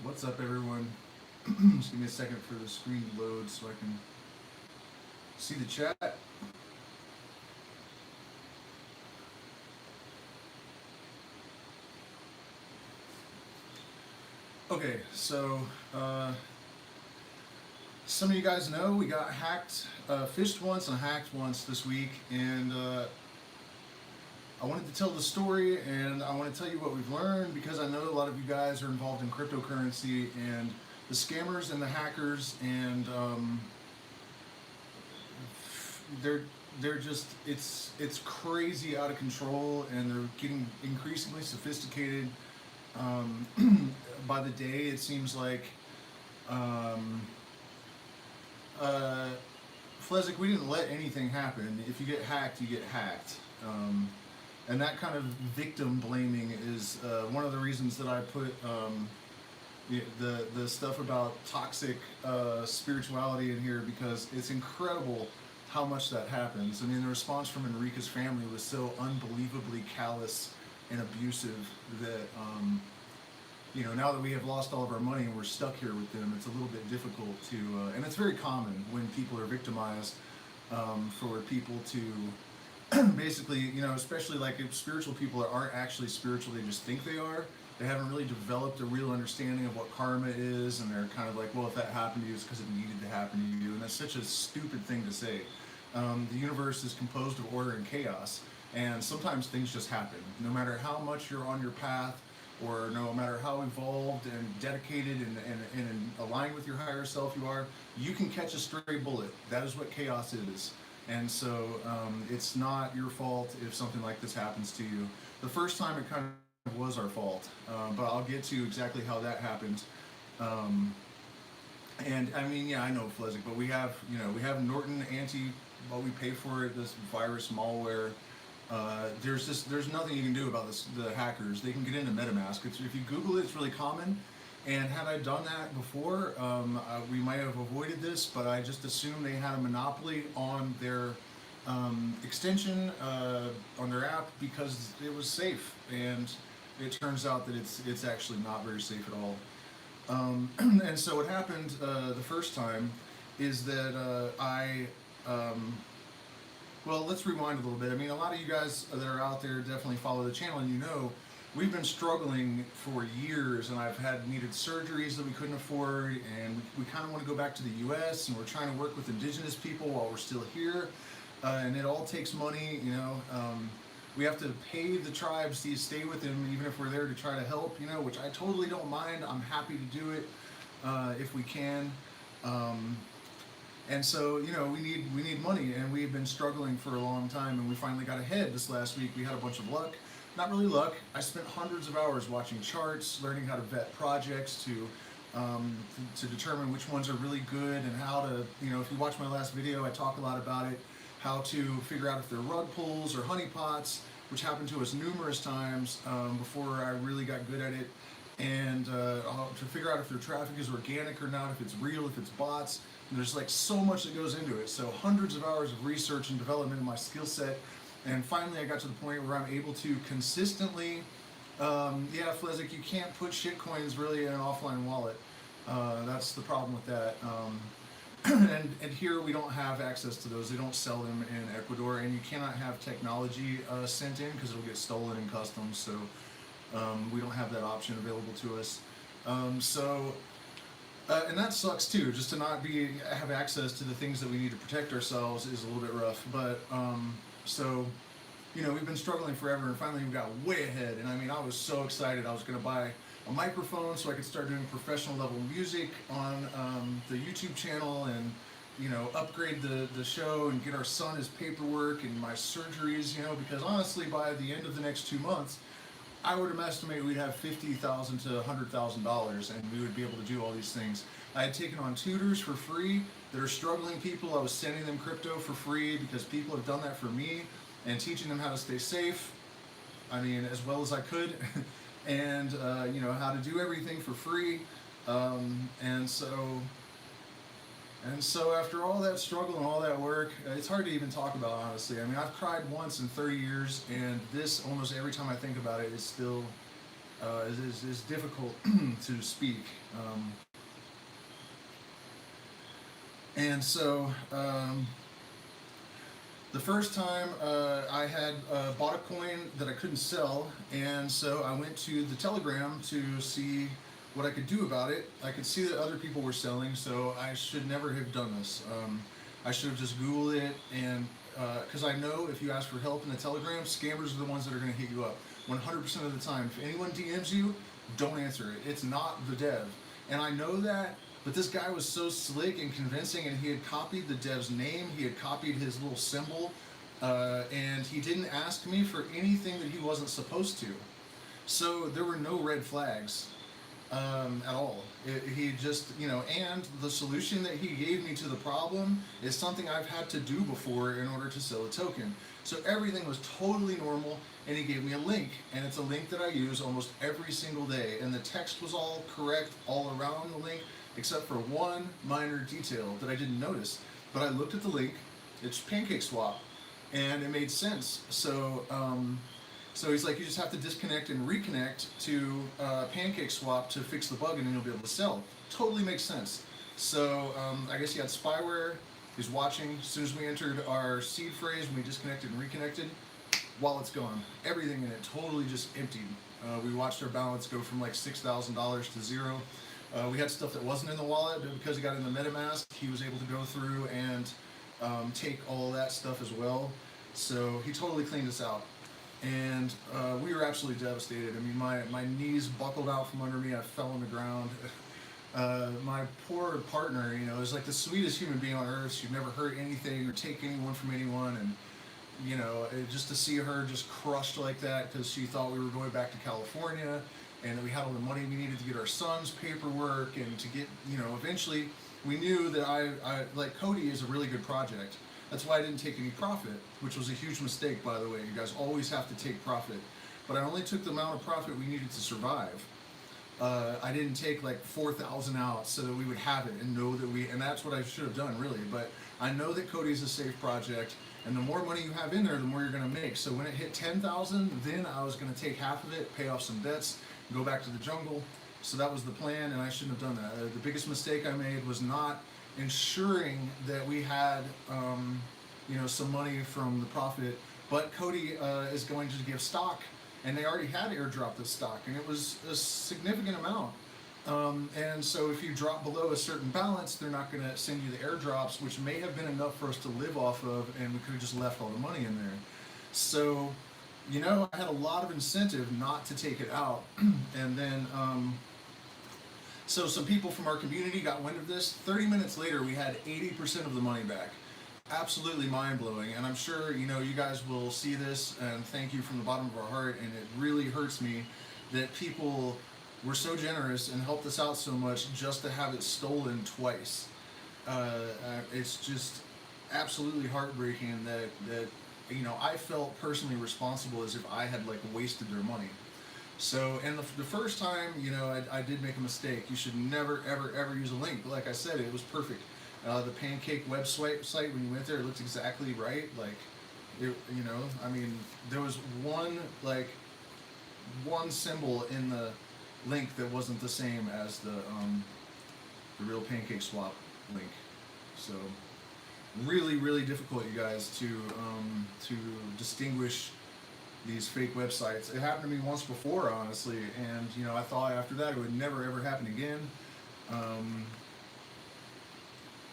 What's up, everyone? Just give me a second for the screen to load so I can see the chat. Okay, so some of you guys know we got hacked, fished once and hacked once this week, and I wanted to tell the story and I want to tell you what we've learned because I know a lot of you guys are involved in cryptocurrency and the scammers and the hackers and they're they're just it's crazy out of control and they're getting increasingly sophisticated by the day. It seems like um, uh, Flezick, we didn't let anything happen. If you get hacked, you get hacked. And that kind of victim blaming is one of the reasons that I put the stuff about toxic spirituality in here because it's incredible how much that happens. I mean, the response from Enrica's family was so unbelievably callous and abusive that now that we have lost all of our money and we're stuck here with them, it's a little bit difficult to, and it's very common when people are victimized for people to basically, especially like if spiritual people aren't actually spiritual, they just think they are. They haven't really developed a real understanding of what karma is, and they're kind of like, well, if that happened to you, it's because it needed to happen to you, and that's such a stupid thing to say. The universe is composed of order and chaos, and sometimes things just happen. No matter how much you're on your path, or no matter how evolved and dedicated and aligned with your higher self you are, you can catch a stray bullet. That is what chaos is. And so it's not your fault if something like this happens to you. The first time it kind of was our fault, but I'll get to exactly how that happened. Um, and I mean, yeah, I know Flezick, but we have Norton anti, what we pay for it, this virus malware. There's nothing you can do about this. The hackers, they can get into MetaMask. If you Google it, it's really common. And had I done that before, we might have avoided this. But I just assumed they had a monopoly on their extension on their app because it was safe. And it turns out that it's actually not very safe at all. And so what happened the first time is that well, let's rewind a little bit. I mean, a lot of you guys that are out there definitely follow the channel, and we've been struggling for years, and I've had needed surgeries that we couldn't afford, and we kind of want to go back to the U.S., and we're trying to work with indigenous people while we're still here, and it all takes money. We have to pay the tribes to stay with them, even if we're there to try to help, which I totally don't mind. I'm happy to do it if we can. And so, we need money, and we've been struggling for a long time, and we finally got ahead this last week. We had a bunch of luck. Not really luck. I spent hundreds of hours watching charts, learning how to vet projects to determine which ones are really good and how to, if you watch my last video, I talk a lot about it, how to figure out if they're rug pulls or honeypots, which happened to us numerous times before I really got good at it, and to figure out if their traffic is organic or not, if it's real, if it's bots. And there's like so much that goes into it. So hundreds of hours of research and development in my skill set. And finally I got to the point where I'm able to consistently, yeah, Flezick, you can't put shit coins really in an offline wallet. That's the problem with that. And here we don't have access to those. They don't sell them in Ecuador, and you cannot have technology sent in because it'll get stolen in customs. So we don't have that option available to us. And that sucks too. Just to not have access to the things that we need to protect ourselves is a little bit rough. But we've been struggling forever, and finally we got way ahead. And I mean, I was so excited. I was going to buy a microphone so I could start doing professional level music on the YouTube channel, and upgrade the show and get our son his paperwork and my surgeries. Because honestly, by the end of the next 2 months, I would estimate we'd have $50,000 to $100,000, and we would be able to do all these things. I had taken on tutors for free that are struggling people. I was sending them crypto for free because people have done that for me, and teaching them how to stay safe. I mean, as well as I could, and how to do everything for free. And so after all that struggle and all that work, it's hard to even talk about, honestly. I mean, I've cried once in 30 years, and this, almost every time I think about it, is still is difficult to speak. And so the first time I had bought a coin that I couldn't sell, and so I went to the Telegram to see what I could do about it. I could see that other people were selling, so I should never have done this. I should have just Googled it, and because I know if you ask for help in the Telegram, scammers are the ones that are going to hit you up 100% of the time. If anyone DMs you, don't answer it. It's not the dev, and I know that. But this guy was so slick and convincing, and he had copied the dev's name, he had copied his little symbol, and he didn't ask me for anything that he wasn't supposed to. So there were no red flags at all. He just, and the solution that he gave me to the problem is something I've had to do before in order to sell a token. So everything was totally normal, and he gave me a link, and it's a link that I use almost every single day, and the text was all correct all around the link, except for one minor detail that I didn't notice. But I looked at the link, it's PancakeSwap, and it made sense. So he's like, you just have to disconnect and reconnect to PancakeSwap to fix the bug, and then you'll be able to sell. Totally makes sense. So I guess he had spyware. He's watching. As soon as we entered our seed phrase and we disconnected and reconnected, wallet's gone. Everything in it totally just emptied. We watched our balance go from like $6,000 to zero. We had stuff that wasn't in the wallet, but because he got in the MetaMask, he was able to go through and take all that stuff as well. So he totally cleaned us out. And we were absolutely devastated. I mean, my knees buckled out from under me. I fell on the ground. My poor partner, is like the sweetest human being on earth. She'd never hurt anything or take anyone from anyone. And, just to see her just crushed like that because she thought we were going back to California and that we had all the money we needed to get our son's paperwork and to get, eventually we knew that I like Cody is a really good project. That's why I didn't take any profit, which was a huge mistake, by the way. You guys always have to take profit. But I only took the amount of profit we needed to survive. I didn't take like 4,000 out so that we would have it and know that and that's what I should have done, really. But I know that Cody's a safe project, and the more money you have in there, the more you're going to make. So when it hit 10,000, then I was going to take half of it, pay off some debts, go back to the jungle. So that was the plan, and I shouldn't have done that. The biggest mistake I made was not ensuring that we had, some money from the profit. But Cody is going to give stock, and they already had airdropped the stock, and it was a significant amount. And so if you drop below a certain balance, they're not going to send you the airdrops, which may have been enough for us to live off of, and we could have just left all the money in there. So, I had a lot of incentive not to take it out. And then, so some people from our community got wind of this. 30 minutes later, we had 80% of the money back. Absolutely mind-blowing, and I'm sure you guys will see this and thank you from the bottom of our heart, and it really hurts me that people were so generous and helped us out so much just to have it stolen twice. It's just absolutely heartbreaking that I felt personally responsible as if I had like wasted their money. So, and the first time, I did make a mistake. You should never, ever, ever use a link. But like I said, it was perfect. The Pancake website site, when you went there, it looked exactly right. Like, there was one symbol in the link that wasn't the same as the real PancakeSwap link. So, really, really difficult, you guys, to distinguish these fake websites. It happened to me once before, honestly, and I thought after that it would never ever happen again.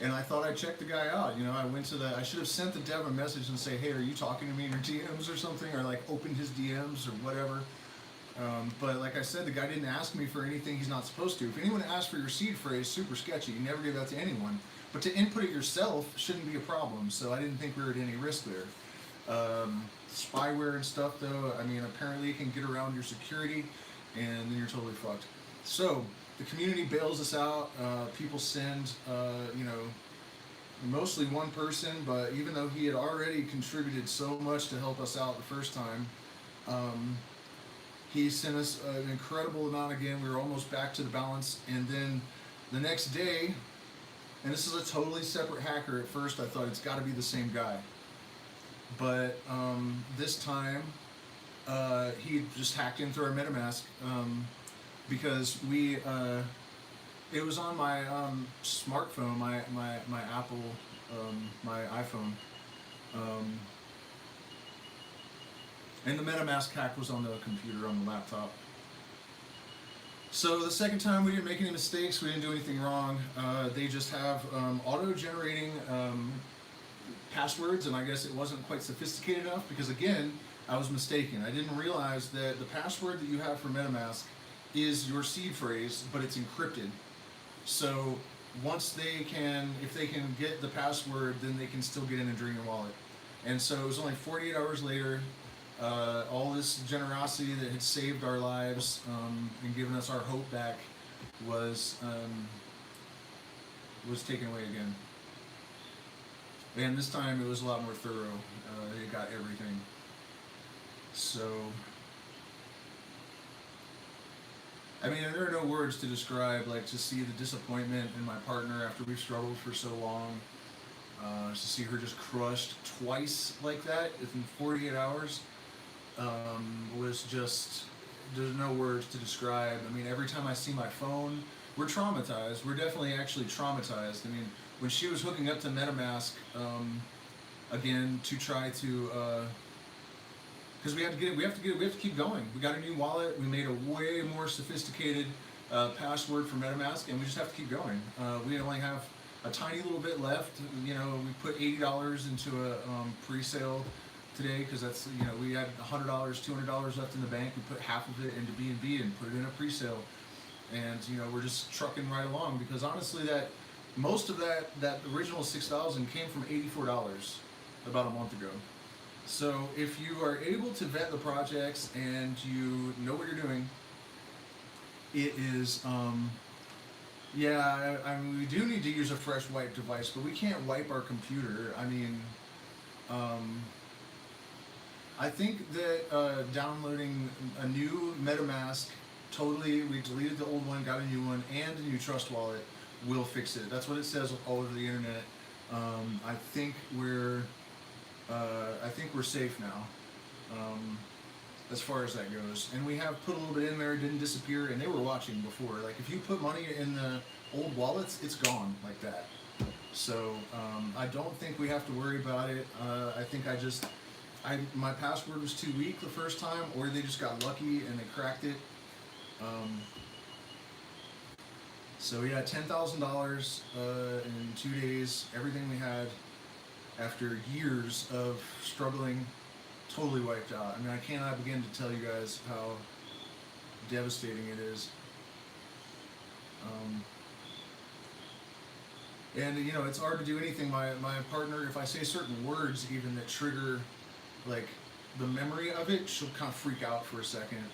And I thought I'd check the guy out. I should have sent the dev a message and say, hey, are you talking to me in your DMs or something? Or like opened his DMs or whatever. But like I said, the guy didn't ask me for anything he's not supposed to. If anyone asks for your seed phrase, super sketchy. You never give that to anyone. But to input it yourself shouldn't be a problem. So I didn't think we were at any risk there. Spyware and stuff, though, apparently it can get around your security, and then you're totally fucked. So the community bails us out. People send, mostly one person, but even though he had already contributed so much to help us out the first time, he sent us an incredible amount again. We were almost back to the balance, and then the next day, and this is a totally separate hacker. At first I thought it's got to be the same guy, but this time he just hacked in through our MetaMask, because it was on my smartphone, my Apple, my iPhone, um, and the MetaMask hack was on the computer, on the laptop. So the second time we didn't make any mistakes, we didn't do anything wrong. They just have auto-generating passwords, and I guess it wasn't quite sophisticated enough because, again, I was mistaken. I didn't realize that the password that you have for MetaMask is your seed phrase, but it's encrypted. So once if they can get the password, then they can still get in and drain your wallet. And so it was only 48 hours later. All this generosity that had saved our lives and given us our hope back was taken away again. And this time it was a lot more thorough. It got everything. So, I mean, there are no words to describe, like, to see the disappointment in my partner after we've struggled for so long. To see her just crushed twice like that in 48 hours. Was just, there's no words to describe. I mean, every time I see my phone, we're traumatized. We're definitely actually traumatized. I mean, when she was hooking up to MetaMask, again, to try to, because we have to keep going. We got a new wallet. We made a way more sophisticated password for MetaMask, and we just have to keep going. We only have a tiny little bit left. You know, we put $80 into a pre-sale today because that's, you know, we had $100, $200 left in the bank. We put half of it into B&B and put it in a pre-sale, and you know, we're just trucking right along because honestly, that most of that original 6,000 came from $84 about a month ago. So if you are able to vet the projects and you know what you're doing, it is yeah, I mean, we do need to use a fresh wipe device, but we can't wipe our computer. I mean, I think that downloading a new MetaMask, we deleted the old one, got a new one, and a new Trust Wallet will fix it. That's what it says all over the internet. I think we're safe now, as far as that goes. And we have put a little bit in there, it didn't disappear, and they were watching before. Like, if you put money in the old wallets, it's gone like that. So I don't think we have to worry about it. I think my password was too weak the first time, or they just got lucky and they cracked it. So yeah, $10,000 in 2 days. Everything we had after years of struggling, totally wiped out. I mean, I cannot begin to tell you guys how devastating it is. And you know, it's hard to do anything. My partner, if I say certain words even that trigger like the memory of it, she'll kind of freak out for a second.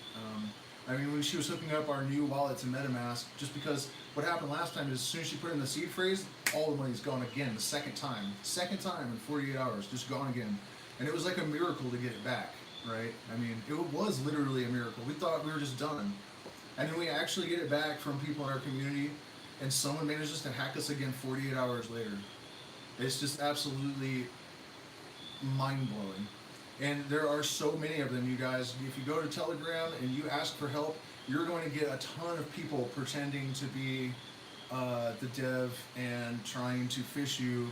I mean, when she was hooking up our new wallet to MetaMask, just because what happened last time is as soon as she put in the seed phrase, all the money's gone again the second time in 48 hours, just gone again. And it was like a miracle to get it back, right? I mean, it was literally a miracle. We thought we were just done. And then we actually get it back from people in our community, and someone manages to hack us again 48 hours later. It's just absolutely mind-blowing. And there are so many of them, you guys. If you go to Telegram and you ask for help, you're going to get a ton of people pretending to be the dev and trying to phish you.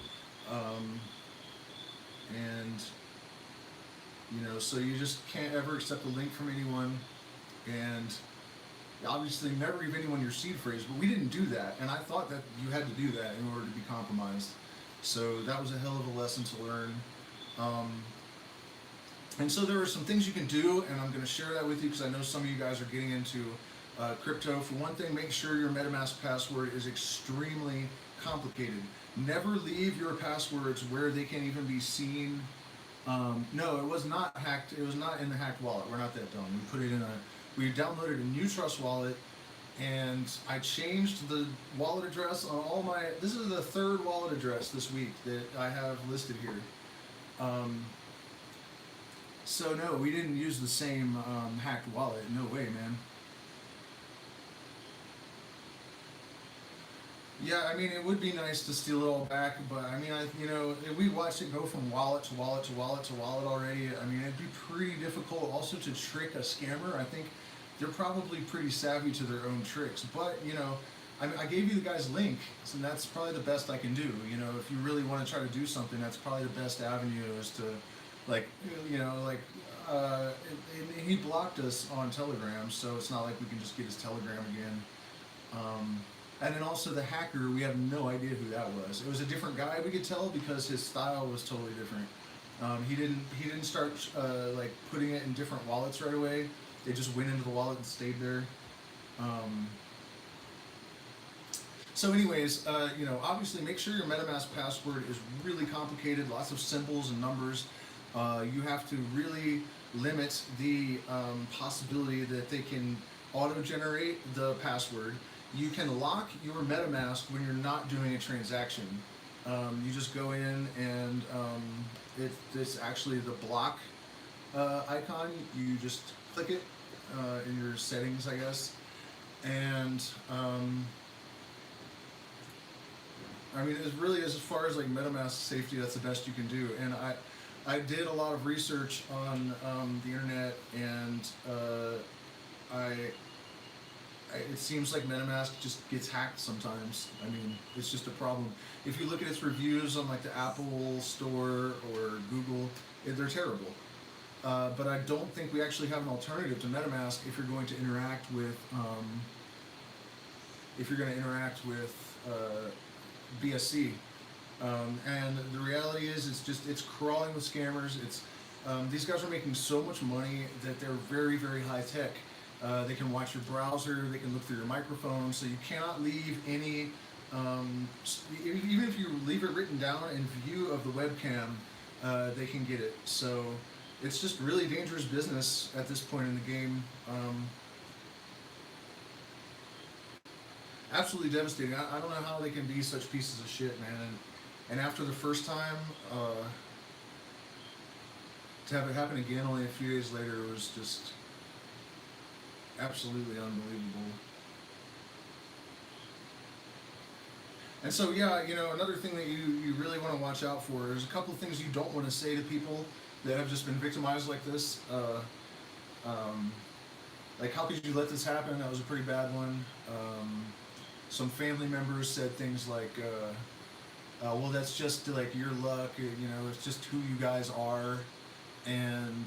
And, you know, so you just can't ever accept a link from anyone. And obviously never give anyone your seed phrase, but we didn't do that. And I thought that you had to do that in order to be compromised. So that was a hell of a lesson to learn. And so there are some things you can do, and I'm going to share that with you because I know some of you guys are getting into crypto. For one thing, make sure your MetaMask password is extremely complicated. Never leave your passwords where they can even be seen. No, it was not hacked. It was not in the hacked wallet. We're not that dumb. We downloaded a new Trust Wallet, and I changed the wallet address on all my. This is the third wallet address this week that I have listed here. So no, we didn't use the same hacked wallet. No way, man. Yeah, I mean, it would be nice to steal it all back, but I mean, if we watched it go from wallet to wallet to wallet to wallet already, I mean, it'd be pretty difficult also to trick a scammer. I think they're probably pretty savvy to their own tricks, but I gave you the guy's link, so that's probably the best I can do. If you really want to try to do something, that's probably the best avenue is to, like, and he blocked us on Telegram, so it's not like we can just get his Telegram again. And then also the hacker, we have no idea who that was. It was a different guy, we could tell, because his style was totally different. He didn't start like putting it in different wallets right away. It just went into the wallet and stayed there. So anyways, obviously make sure your MetaMask password is really complicated, lots of symbols and numbers. You have to really limit the possibility that they can auto-generate the password. You can lock your MetaMask when you're not doing a transaction. You just go in and it's actually the block icon. You just click it in your settings, I guess. And I mean, it really is, as far as like MetaMask safety, that's the best you can do. And I did a lot of research on the internet, and it seems like MetaMask just gets hacked sometimes. I mean, it's just a problem. If you look at its reviews on like the Apple Store or Google, they're terrible. But I don't think we actually have an alternative to MetaMask if you're going to interact with BSC. And the reality is, it's crawling with scammers. These guys are making so much money that they're very, very high tech. They can watch your browser, they can look through your microphone, so you cannot leave any, even if you leave it written down in view of the webcam, they can get it. So it's just really dangerous business at this point in the game. Absolutely devastating. I don't know how they can be such pieces of shit, man. And after the first time, to have it happen again only a few days later was just absolutely unbelievable. And so, yeah, another thing that you really want to watch out for, there's a couple of things you don't want to say to people that have just been victimized like this. Like, how could you let this happen? That was a pretty bad one. Some family members said things like, well, that's just like your luck, it's just who you guys are. And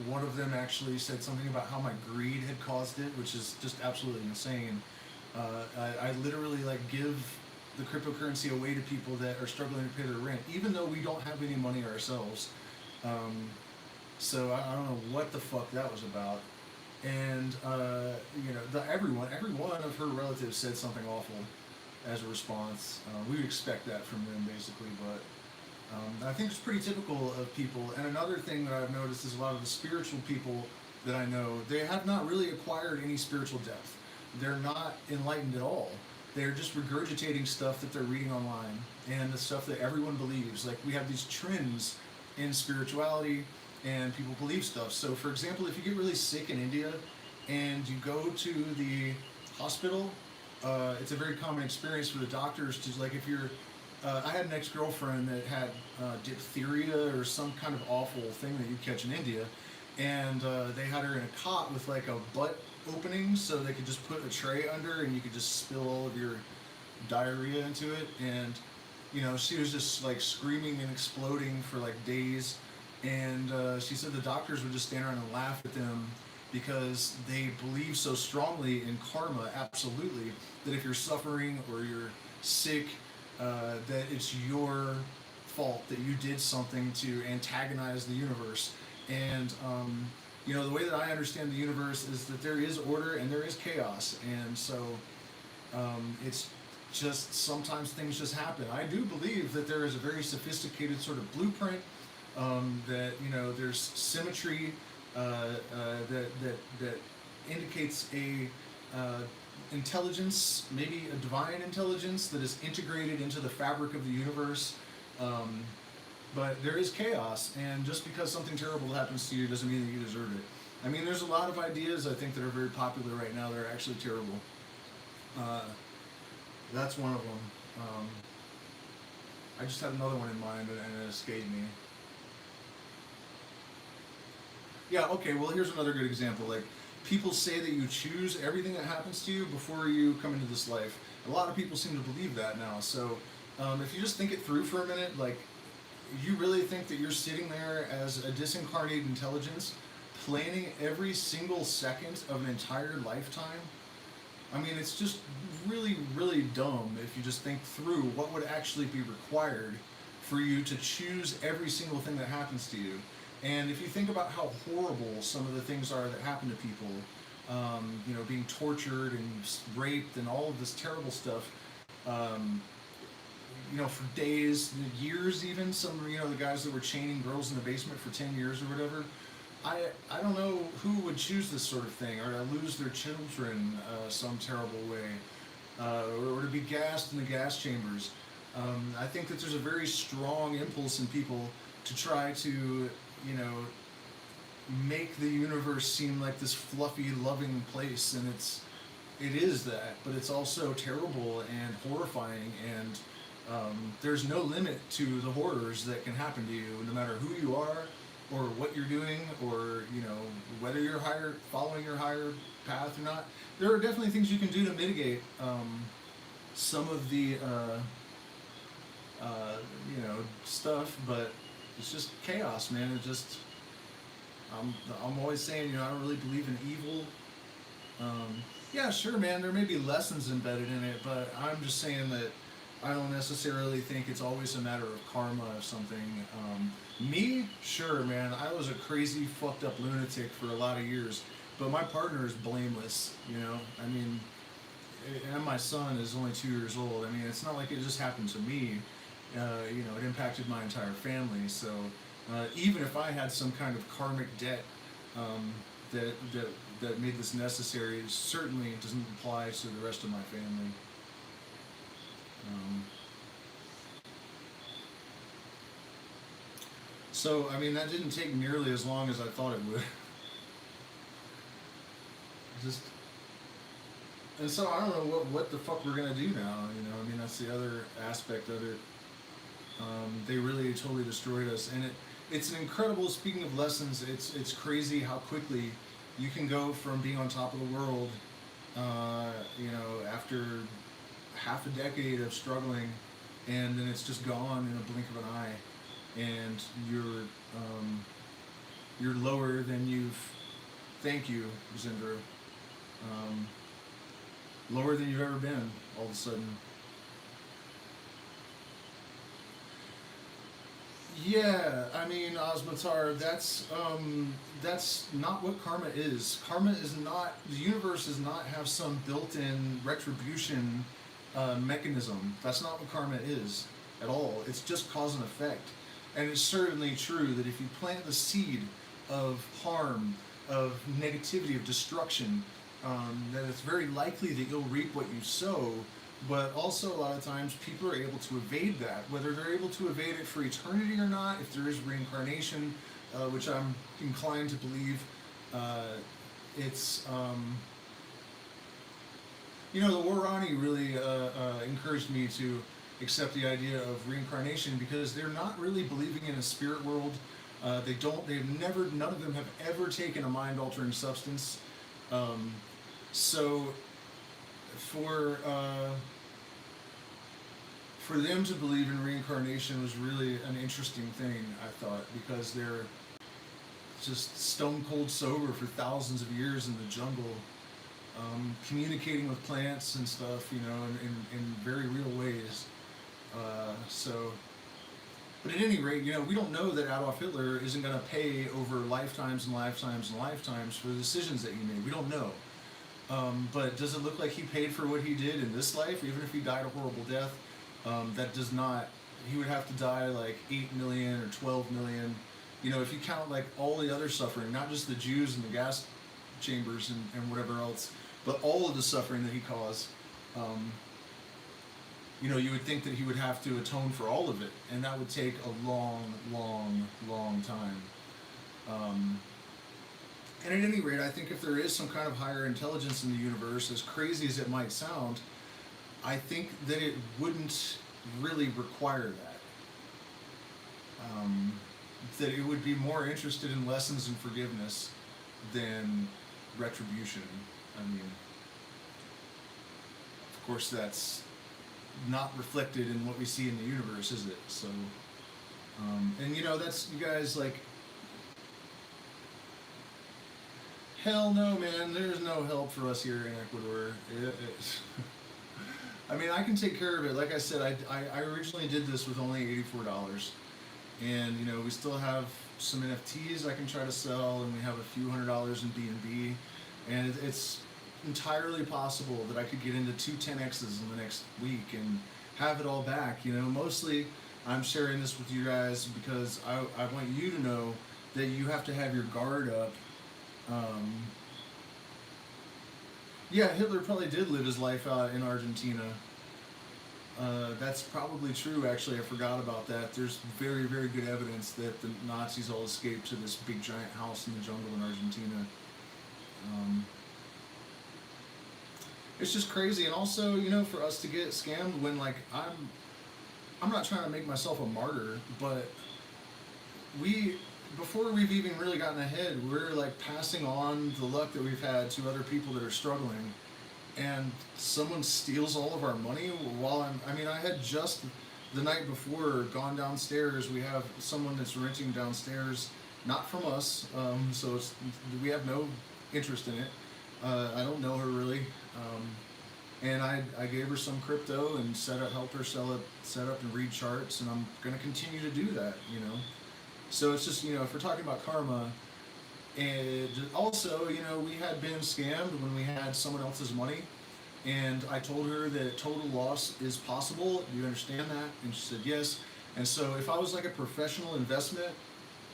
one of them actually said something about how my greed had caused it, which is just absolutely insane. I literally give the cryptocurrency away to people that are struggling to pay their rent, even though we don't have any money ourselves. So I don't know what the fuck that was about. And every one of her relatives said something awful as a response. We would expect that from them, basically, but I think it's pretty typical of people. And another thing that I've noticed is a lot of the spiritual people that I know, they have not really acquired any spiritual depth. They're not enlightened at all. They're just regurgitating stuff that they're reading online and the stuff that everyone believes. Like, we have these trends in spirituality, and people believe stuff. So, for example, if you get really sick in India and you go to the hospital, it's a very common experience for the doctors to, like, if you're I had an ex-girlfriend that had diphtheria or some kind of awful thing that you catch in India, and they had her in a cot with like a butt opening, so they could just put a tray under and you could just spill all of your diarrhea into it. And she was just like screaming and exploding for like days. And she said the doctors would just stand around and laugh at them because they believe so strongly in karma, absolutely, that if you're suffering or you're sick, that it's your fault, that you did something to antagonize the universe. And the way that I understand the universe is that there is order and there is chaos, and so it's just sometimes things just happen. I do believe that there is a very sophisticated sort of blueprint, that there's symmetry, that indicates a intelligence, maybe a divine intelligence that is integrated into the fabric of the universe. But there is chaos, and just because something terrible happens to you doesn't mean that you deserve it. I mean, there's a lot of ideas I think that are very popular right now that are actually terrible. That's one of them. I just had another one in mind and it escaped me. Yeah, okay, well, here's another good example. Like, people say that you choose everything that happens to you before you come into this life. A lot of people seem to believe that now. So, if you just think it through for a minute, like, you really think that you're sitting there as a disincarnated intelligence planning every single second of an entire lifetime? I mean, it's just really, really dumb if you just think through what would actually be required for you to choose every single thing that happens to you. And if you think about how horrible some of the things are that happen to people, being tortured and raped and all of this terrible stuff, um, for days, years even, the guys that were chaining girls in the basement for 10 years or whatever, I don't know who would choose this sort of thing, or to lose their children some terrible way, or to be gassed in the gas chambers. I think that there's a very strong impulse in people to try to, make the universe seem like this fluffy, loving place, and it is that, but it's also terrible and horrifying, and there's no limit to the horrors that can happen to you, no matter who you are, or what you're doing, or whether you're following your higher path or not. There are definitely things you can do to mitigate some of the stuff, but it's just chaos, man. It just I'm always saying, I don't really believe in evil. Yeah, sure, man. There may be lessons embedded in it, but I'm just saying that I don't necessarily think it's always a matter of karma or something. Me, sure, man. I was a crazy, fucked up lunatic for a lot of years, but my partner is blameless. I mean, and my son is only 2 years old. I mean, it's not like it just happened to me. It impacted my entire family. So even if I had some kind of karmic debt that that made this necessary, it certainly doesn't apply to the rest of my family. Um, so, I mean, that didn't take nearly as long as I thought it would. Just, and so I don't know what the fuck we're gonna do now. I mean, that's the other aspect of it. They really totally destroyed us, and it's an incredible. Speaking of lessons, it's crazy how quickly you can go from being on top of the world, after half a decade of struggling, and then it's just gone in a blink of an eye, and you're lower than you've. Thank you, Zindra. Um, Lower than you've ever been. All of a sudden. Yeah, I mean, Osmatar, that's not what karma is. Karma is not, the universe does not have some built-in retribution mechanism. That's not what karma is at all. It's just cause and effect. And it's certainly true that if you plant the seed of harm, of negativity, of destruction, then it's very likely that you'll reap what you sow. But also, a lot of times, people are able to evade that, whether they're able to evade it for eternity or not. If there is reincarnation, which I'm inclined to believe, it's the Warani really encouraged me to accept the idea of reincarnation, because they're not really believing in a spirit world. None of them have ever taken a mind-altering substance. So for them to believe in reincarnation was really an interesting thing, I thought, because they're just stone cold sober for thousands of years in the jungle, communicating with plants and stuff, in very real ways. But at any rate, we don't know that Adolf Hitler isn't going to pay over lifetimes and lifetimes and lifetimes for the decisions that he made. We don't know. But does it look like he paid for what he did in this life, even if he died a horrible death? That does not. He would have to die like 8 million or 12 million. If you count like all the other suffering, not just the Jews and the gas chambers and whatever else, but all of the suffering that he caused. You would think that he would have to atone for all of it, and that would take a long, long, long time. And at any rate, I think if there is some kind of higher intelligence in the universe, as crazy as it might sound, I think that it wouldn't really require that. Um, that it would be more interested in lessons and forgiveness than retribution. I mean, of course, that's not reflected in what we see in the universe, is it? So, and you know, that's you guys like, hell no, man. There's no help for us here in Ecuador. I mean, I can take care of it. Like I said, I originally did this with only $84, and you know, we still have some NFTs I can try to sell, and we have a few $100s in BNB, and it's entirely possible that I could get into two 10x's in the next week and have it all back. You know, mostly I'm sharing this with you guys because I want you to know that you have to have your guard up. Um, yeah, Hitler probably did live his life out in Argentina. That's probably true, actually. I forgot about that. There's very, very good evidence that the Nazis all escaped to this big giant house in the jungle in Argentina. Um, it's just crazy. And also, you know, for us to get scammed when, like, I'm not trying to make myself a martyr, but we, before we've even really gotten ahead, we're like passing on the luck that we've had to other people that are struggling, and someone steals all of our money while I mean, I had just the night before gone downstairs. We have someone that's renting downstairs, not from us, so we have no interest in it. I don't know her really. And I gave her some crypto and helped her set up and read charts, and I'm going to continue to do that, you know. So it's just, you know, if we're talking about karma, and also, you know, we had been scammed when we had someone else's money, and I told her that total loss is possible. Do you understand that? And she said yes. And so if I was like a professional investment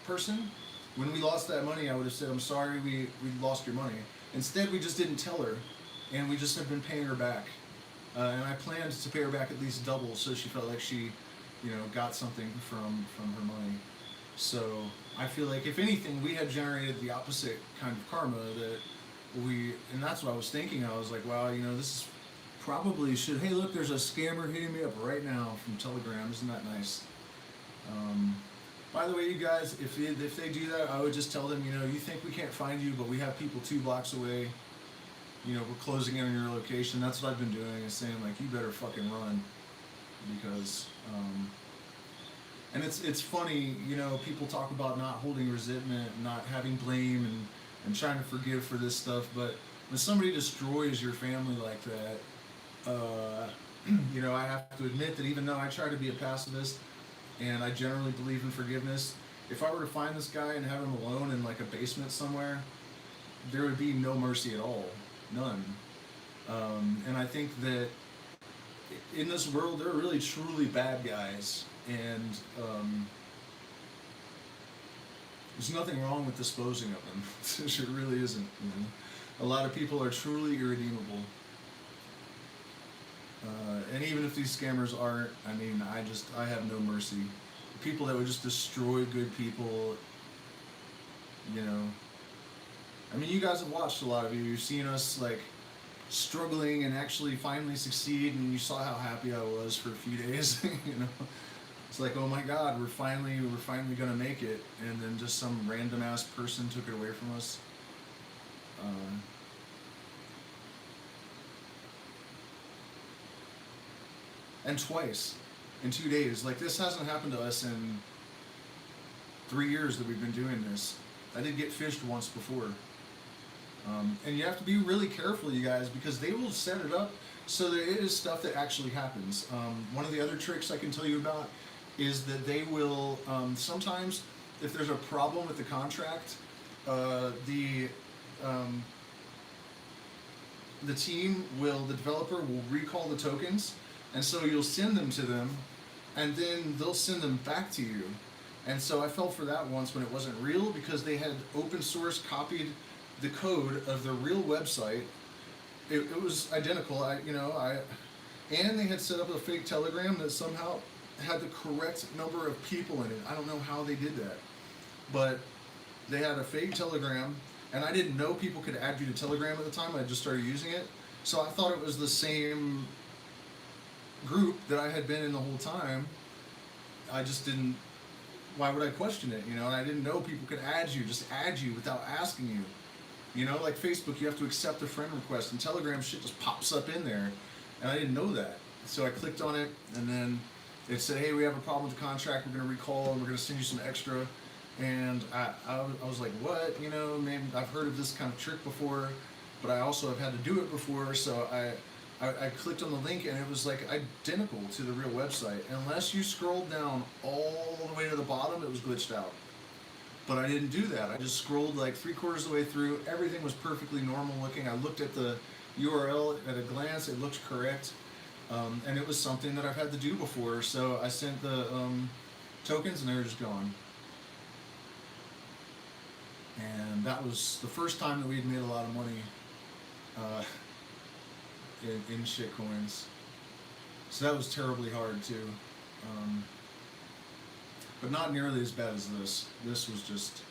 person, when we lost that money, I would have said, I'm sorry, we lost your money. Instead, we just didn't tell her, and we just have been paying her back. And I planned to pay her back at least double, so she felt like she, you know, got something from her money. So I feel like if anything, we had generated the opposite kind of karma that and that's what I was thinking. I was like, wow, you know, this is probably should. Hey, look, there's a scammer hitting me up right now from Telegram. Isn't that nice? By the way, you guys, if they do that, I would just tell them, you know, you think we can't find you, but we have people 2 blocks away. You know, we're closing in on your location. That's what I've been doing, is saying like, you better fucking run, because. And it's funny, you know, people talk about not holding resentment, not having blame, and trying to forgive for this stuff, but when somebody destroys your family like that, you know, I have to admit that even though I try to be a pacifist, and I generally believe in forgiveness, if I were to find this guy and have him alone in like a basement somewhere, there would be no mercy at all. None. And I think that in this world, there are really truly bad guys, and there's nothing wrong with disposing of them. There really isn't. You know? A lot of people are truly irredeemable. And even if these scammers aren't, I mean, I have no mercy. People that would just destroy good people, you know. I mean, you guys have watched, a lot of you. You've seen us, like, struggling and actually finally succeed, and you saw how happy I was for a few days, you know. It's like, oh my God, we're finally gonna make it, and then just some random ass person took it away from us. And twice in 2 days. Like, this hasn't happened to us in 3 years that we've been doing this. I did get phished once before. And you have to be really careful, you guys, because they will set it up so that it is stuff that actually happens. One of the other tricks I can tell you about is that they will, sometimes, if there's a problem with the contract, the developer will recall the tokens, and so you'll send them to them, and then they'll send them back to you. And so I fell for that once when it wasn't real, because they had open source copied the code of the real website. It was identical, and they had set up a fake Telegram that somehow had the correct number of people in it. I don't know how they did that, but they had a fake Telegram, and I didn't know people could add you to Telegram at the time. I just started using it, so I thought it was the same group that I had been in the whole time, I just didn't. Why would I question it? You know, and I didn't know people could add you, just add you without asking you. You know, like Facebook, you have to accept a friend request, and Telegram shit just pops up in there, and I didn't know that. So I clicked on it, and then it said, "Hey, we have a problem with the contract. We're going to recall, and we're going to send you some extra." And I was like, "What? You know, maybe I've heard of this kind of trick before, but I also have had to do it before." So I clicked on the link, and it was like identical to the real website. Unless you scrolled down all the way to the bottom, it was glitched out. But I didn't do that. I just scrolled like 3/4 of the way through. Everything was perfectly normal looking. I looked at the URL at a glance. It looked correct. And it was something that I've had to do before. So I sent the tokens, and they were just gone. And that was the first time that we had made a lot of money uh, in shitcoins. So that was terribly hard too. Um, but not nearly as bad as this. This was just.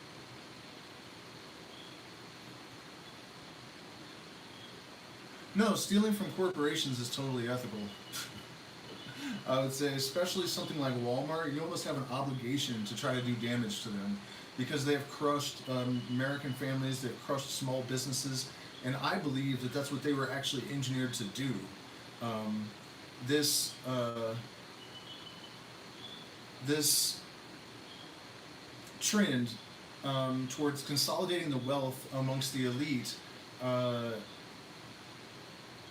No, stealing from corporations is totally ethical. I would say, especially something like Walmart, you almost have an obligation to try to do damage to them because they have crushed American families, they've crushed small businesses, and I believe that that's what they were actually engineered to do. Um, this this trend towards consolidating the wealth amongst the elite uh,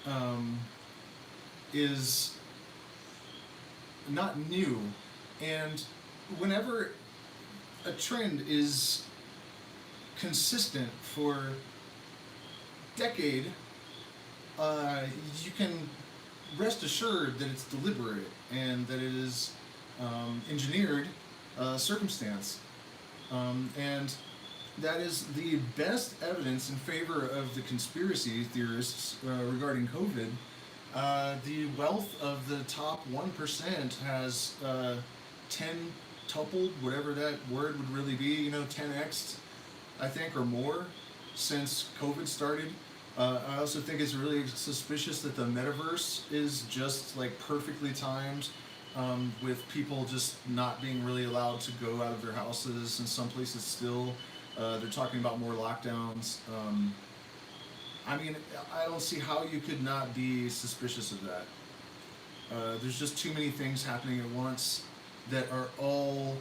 um, is not new, and whenever a trend is consistent for decade, you can rest assured that it's deliberate and that it is engineered circumstance. And that is the best evidence in favor of the conspiracy theorists regarding COVID. The wealth of the top 1% has 10 tupled, whatever that word would really be, 10x, I think, or more since COVID started. I also think it's really suspicious that the metaverse is just like perfectly timed with people just not being really allowed to go out of their houses. In some places still, they're talking about more lockdowns. I mean, I don't see how you could not be suspicious of that. There's just too many things happening at once that are all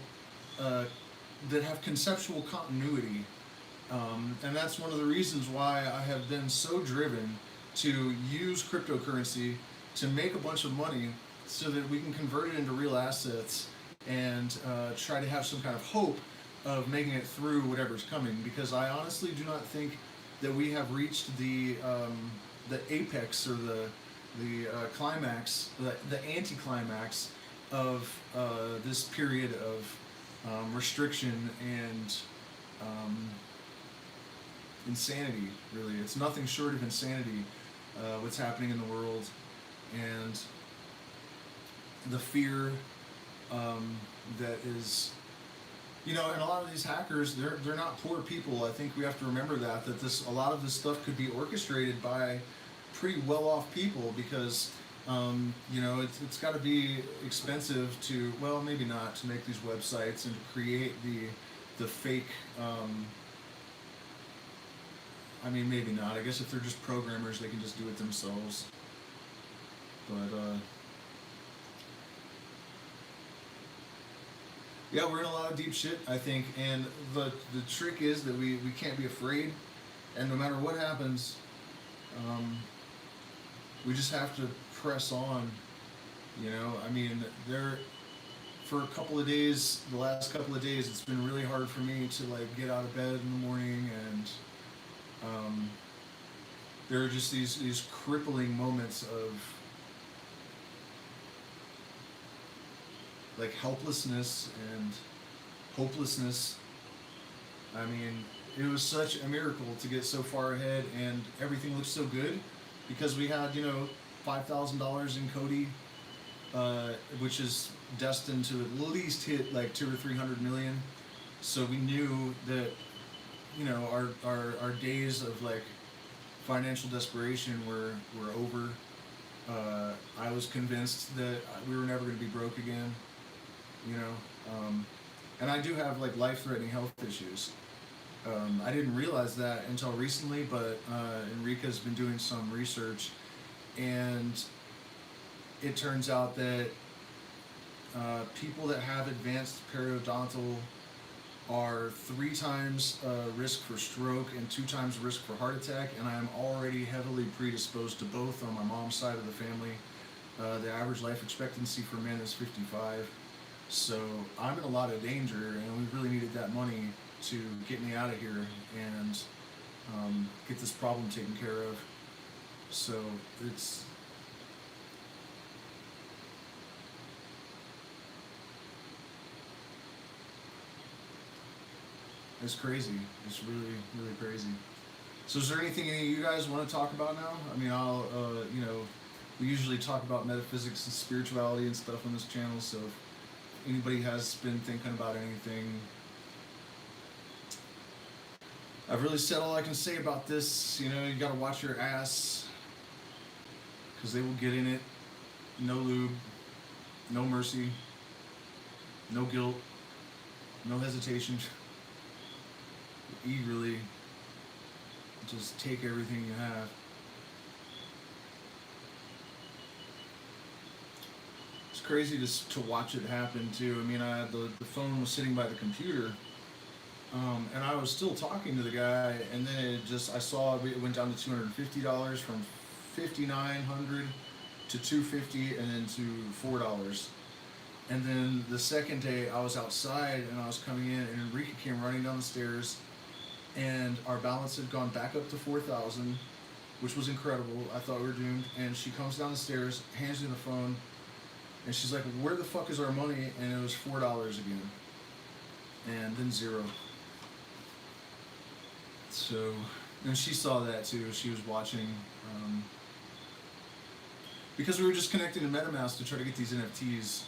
that have conceptual continuity, and that's one of the reasons why I have been so driven to use cryptocurrency to make a bunch of money so that we can convert it into real assets and try to have some kind of hope of making it through whatever's coming. Because I honestly do not think that we have reached the apex or the climax, the anticlimax of this period of restriction and insanity. Really, it's nothing short of insanity. What's happening in the world, and the fear that is. And a lot of these hackers, they're not poor people. I think we have to remember that a lot of this stuff could be orchestrated by pretty well-off people because, it's got to be expensive to, well, maybe not, to make these websites and to create the fake. I mean, maybe not. I guess if they're just programmers, they can just do it themselves. But yeah, we're in a lot of deep shit, I think, and the trick is that we can't be afraid, and no matter what happens, we just have to press on. I mean, for a couple of days, the last couple of days, it's been really hard for me to like get out of bed in the morning, and there are just these crippling moments of like helplessness and hopelessness. I mean, it was such a miracle to get so far ahead, and everything looked so good because we had, $5,000 in Cody, which is destined to at least hit like 200 or 300 million. So we knew that, our days of like financial desperation were over. I was convinced that we were never going to be broke again, you know. And I do have like life-threatening health issues. I didn't realize that until recently, but Enrica's been doing some research, and it turns out that people that have advanced periodontal are 3 times risk for stroke and 2 times risk for heart attack, and I'm already heavily predisposed to both on my mom's side of the family. The average life expectancy for men is 55, so I'm in a lot of danger, and we really needed that money to get me out of here and get this problem taken care of. So it's crazy. It's really, really crazy. So is there anything any of you guys want to talk about now? I mean, I'll, you know, we usually talk about metaphysics and spirituality and stuff on this channel, so if anybody has been thinking about anything, I've really said all I can say about this. You know, you gotta watch your ass, because they will get in it. No lube, no mercy, no guilt, no hesitation. Eagerly just take everything you have. It's crazy to watch it happen too. I mean, the phone was sitting by the computer, and I was still talking to the guy, and then I saw it went down to $250 from $5,900 to $250, and then to $4. And then the second day I was outside and I was coming in, and Enrica came running down the stairs, and our balance had gone back up to 4,000, which was incredible. I thought we were doomed. And she comes down the stairs, hands me the phone, and she's like, "Where the fuck is our money?" And it was $4 again, and then 0. So, and she saw that too. She was watching, because we were just connecting to MetaMask to try to get these NFTs,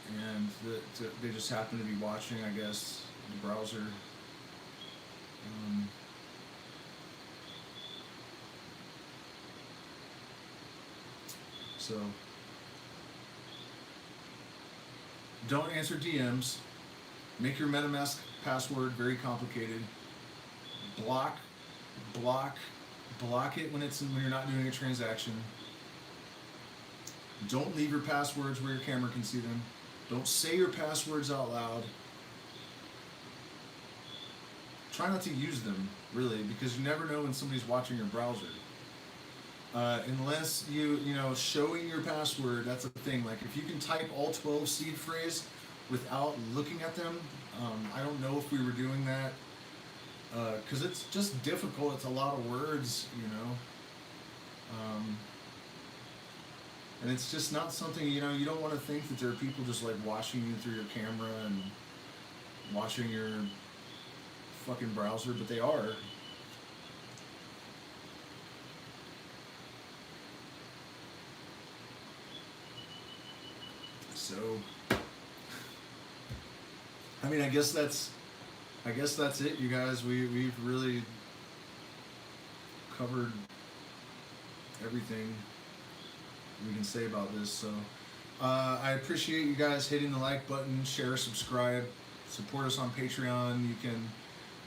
and they just happened to be watching, I guess, the browser. So don't answer DMs. Make your MetaMask password very complicated. Block it when you're not doing a transaction. Don't leave your passwords where your camera can see them. Don't say your passwords out loud. Try not to use them, really, because you never know when somebody's watching your browser. Unless you know, showing your password, that's a thing. Like, if you can type all 12 seed phrase without looking at them, I don't know if we were doing that, because it's just difficult. It's a lot of words, you know. And it's just not something, you know, you don't want to think that there are people just like watching you through your camera and watching your fucking browser, but they are. So, I mean, I guess that's it, you guys. We've really covered everything we can say about this. So, I appreciate you guys hitting the like button, share, subscribe, support us on Patreon. You can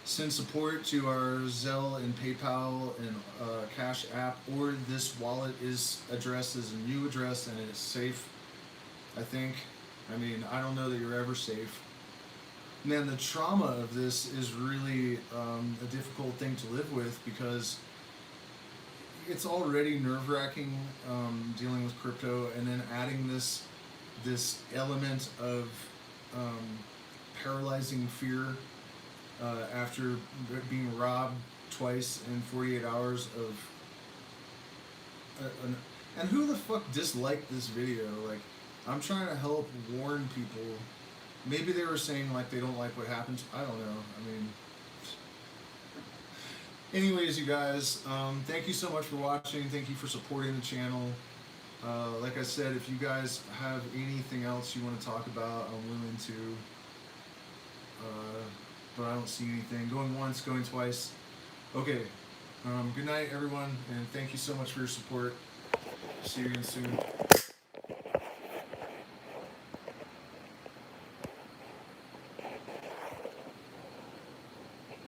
send support to our Zelle and PayPal and Cash App, or this wallet address is a new address and it's safe, I think. I mean, I don't know that you're ever safe. Man, the trauma of this is really a difficult thing to live with, because it's already nerve-wracking dealing with crypto, and then adding this element of paralyzing fear after being robbed twice in 48 hours of and who the fuck disliked this video? Like, I'm trying to help warn people. Maybe they were saying like they don't like what happens. I don't know. I mean, anyways, you guys, thank you so much for watching. Thank you for supporting the channel. Like I said, if you guys have anything else you want to talk about, I'm willing to. But I don't see anything. Going once, going twice. Okay. Good night, everyone, and thank you so much for your support. See you again soon.